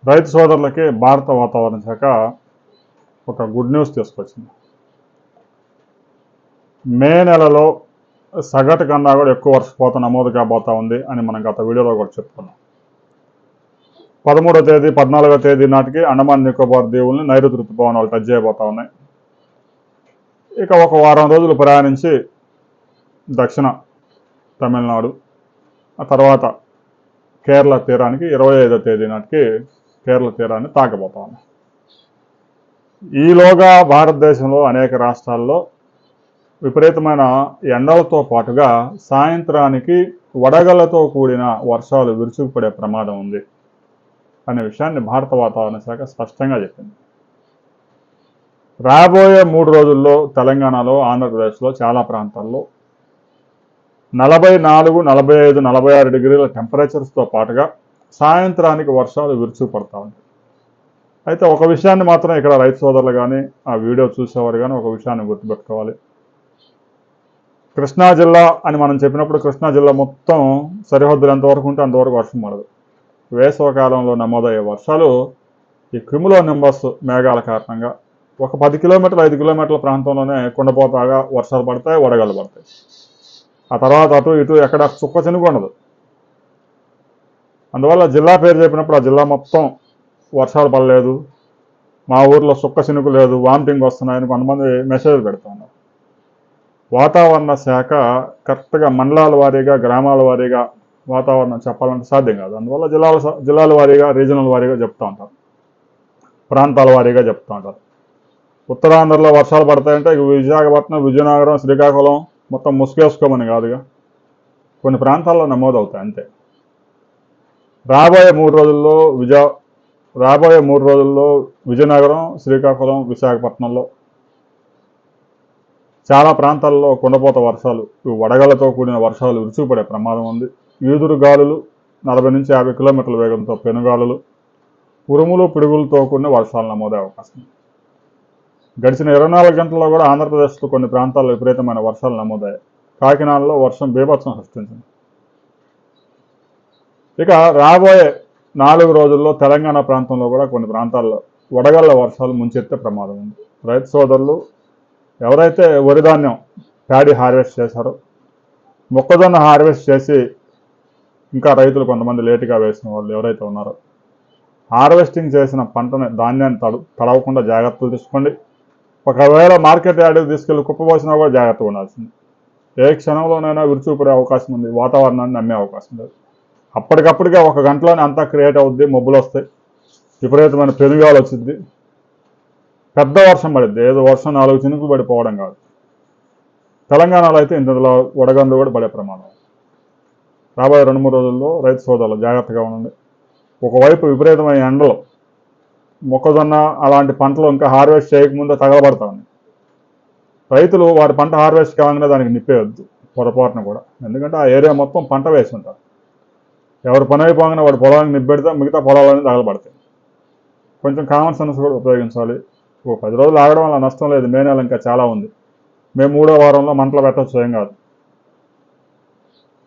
రైతు సోదరులకి భారత వాతావరణ శాఖ ఒక గుడ్ న్యూస్ తీసుకొచ్చింది. మే నెలలో సగటు కన్నా కూడా ఎక్కువ వర్షపాతం నమోదు కాబోతా ఉంది అని మనం గత వీడియోలో కూడా చెప్పుకున్నాం. 13వ తేదీ 14వ తేదీ నాటికి అండమాన్ నికోబార్ దీవుల్ని నైరుతి ఋతుపవనాలు టచ్ చేయబోతా ఉన్నాయి. ఇక ఒక వారం రోజులు ప్రయాణించి దక్షిణ తమిళనాడు, ఆ తర్వాత కేరళ తీరానికి 25వ తేదీ నాటికి కేరళ తీరాన్ని తాకబోతా ఉన్నాయి. ఈలోగా భారతదేశంలో అనేక రాష్ట్రాల్లో విపరీతమైన ఎండలతో పాటుగా సాయంత్రానికి వడగళ్లతో కూడిన వర్షాలు విరుచుకుపడే ప్రమాదం ఉంది అనే విషయాన్ని భారత వాతావరణ శాఖ స్పష్టంగా చెప్పింది. రాబోయే 3 రోజుల్లో తెలంగాణలో, ఆంధ్రప్రదేశ్లో చాలా ప్రాంతాల్లో 44, 45, 46 డిగ్రీల టెంపరేచర్స్తో పాటుగా సాయంత్రానికి వర్షాలు విరుచుకుపడతా ఉంటాయి. అయితే ఒక విషయాన్ని మాత్రం ఇక్కడ రైతు సోదరులు కానీ, ఆ వీడియో చూసేవారు కానీ ఒక విషయాన్ని గుర్తుపెట్టుకోవాలి. కృష్ణా జిల్లా అని మనం చెప్పినప్పుడు కృష్ణా జిల్లా మొత్తం సరిహద్దులు ఎంతవరకు ఉంటే అంతవరకు వర్షం పడదు. వేసవకాలంలో నమోదయ్యే వర్షాలు ఈ క్రిములో నింబస్ మేఘాల కారణంగా ఒక 10 కిలోమీటర్లు 5 కిలోమీటర్ల ప్రాంతంలోనే కుండపోతాగా వర్షాలు పడతాయి, వడగళ్ళు పడతాయి. ఆ తర్వాత అటు ఇటు ఎక్కడ చుక్క చినుకు ఉండదు. అందువల్ల జిల్లా పేరు చెప్పినప్పుడు ఆ జిల్లా మొత్తం వర్షాలు పడలేదు, మా ఊర్లో చుక్క చినుకు లేదు, వామిటింగ్ వస్తున్నాయని కొంతమంది మెసేజ్లు పెడతా ఉన్నారు. వాతావరణ శాఖ కరెక్ట్గా మండలాల వారీగా, గ్రామాల వారీగా వాతావరణం చెప్పాలంటే సాధ్యం కాదు. అందువల్ల జిల్లాల వారీగా, రీజనల్ వారీగా చెప్తూ ఉంటారు, ప్రాంతాల వారీగా చెప్తూ ఉంటారు. ఉత్తరాంధ్రలో వర్షాలు పడతాయంటే విశాఖపట్నం, విజయనగరం, శ్రీకాకుళం మొత్తం ముసుగేసుకోమని కాదుగా, కొన్ని ప్రాంతాల్లో నమోదవుతాయి అంతే. రాబోయే మూడు రోజుల్లో విజయనగరం, శ్రీకాకుళం, విశాఖపట్నంలో చాలా ప్రాంతాల్లో కుండపోత వర్షాలు, వడగళ్లతో కూడిన వర్షాలు విరుచుకుపడే ప్రమాదం ఉంది. ఈదురు గాలులు 40 నుంచి 50 కిలోమీటర్ల వేగంతో పెనుగాలులు, ఉరుములు, పిడుగులతో కూడిన వర్షాలు నమోదే అవకాశం ఉంది. గడిచిన 24 గంటల్లో కూడా ఆంధ్రప్రదేశ్లో కొన్ని ప్రాంతాల్లో విపరీతమైన వర్షాలు నమోదయ్యాయి. కాకినాడలో వర్షం బీభత్సం సృష్టించింది. ఇక రాబోయే 4 రోజుల్లో తెలంగాణ ప్రాంతంలో కూడా కొన్ని ప్రాంతాల్లో వడగళ్ల వర్షాలు ముంచెత్తే ప్రమాదం ఉంది. రైతు సోదరులు ఎవరైతే వరి ధాన్యం ప్యాడీ హార్వెస్ట్ చేశారో, మొక్కజొన్న హార్వెస్ట్ చేసి ఇంకా రైతులు కొంతమంది లేటుగా వేసిన వాళ్ళు ఎవరైతే ఉన్నారో, హార్వెస్టింగ్ చేసిన పంటని ధాన్యాన్ని తడవకుండా జాగ్రత్తలు తీసుకోండి. ఒకవేళ మార్కెట్ యార్డుకి తీసుకెళ్లి కుప్పపోసినా కూడా జాగ్రత్తగా ఉండాల్సింది. ఏ క్షణంలోనైనా విరుచుకుపడే అవకాశం ఉంది, వాతావరణాన్ని నమ్మే అవకాశం లేదు. అప్పటికప్పటికే 1 గంటలోనే అంతా క్రియేట్ అవుద్ది, మబ్బులు వస్తాయి, విపరీతమైన పెనుగాలు వచ్చింది, పెద్ద వర్షం పడిద్ది. ఏదో వర్షం 4 చినుకులు పడిపోవడం కాదు. తెలంగాణలో అయితే ఇంతలో వడగండ్లు కూడా పడే ప్రమాదం. రాబోయే 2-3 రోజుల్లో రైతు సోదరులు జాగ్రత్తగా ఉండండి. ఒకవైపు విపరీతమైన ఎండలు, మొక్కజొన్న అలాంటి పంటలు ఇంకా హార్వెస్ట్ చేయకముందే తగలబడతా ఉన్నాయి. రైతులు వారి పంట హార్వెస్ట్ కావాలనే దానికి నిప్పేయద్దు పొరపాటున కూడా, ఎందుకంటే ఆ ఏరియా మొత్తం పంట వేసి ఉంటారు. ఎవరు పని అయిపోగానే వాడు పొలానికి నిప్పెడితే మిగతా పొలాలన్నీ తగలబడతాయి. కొంచెం కామన్ సెన్స్ కూడా ఉపయోగించాలి. 10 రోజులు ఆగడం వల్ల నష్టం లేదు, మే నెల ఇంకా చాలా ఉంది. మేము 3వ వారంలో మంటలు పెట్టచ్చు, ఏం కాదు.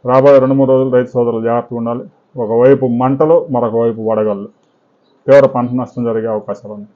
రాబోయే 2-3 రోజులు రైతు సోదరులు జాగ్రత్తగా ఉండాలి. ఒకవైపు మంటలు, మరొక వైపు వడగళ్ళు, తీవ్ర పంట నష్టం జరిగే అవకాశాలు ఉన్నాయి.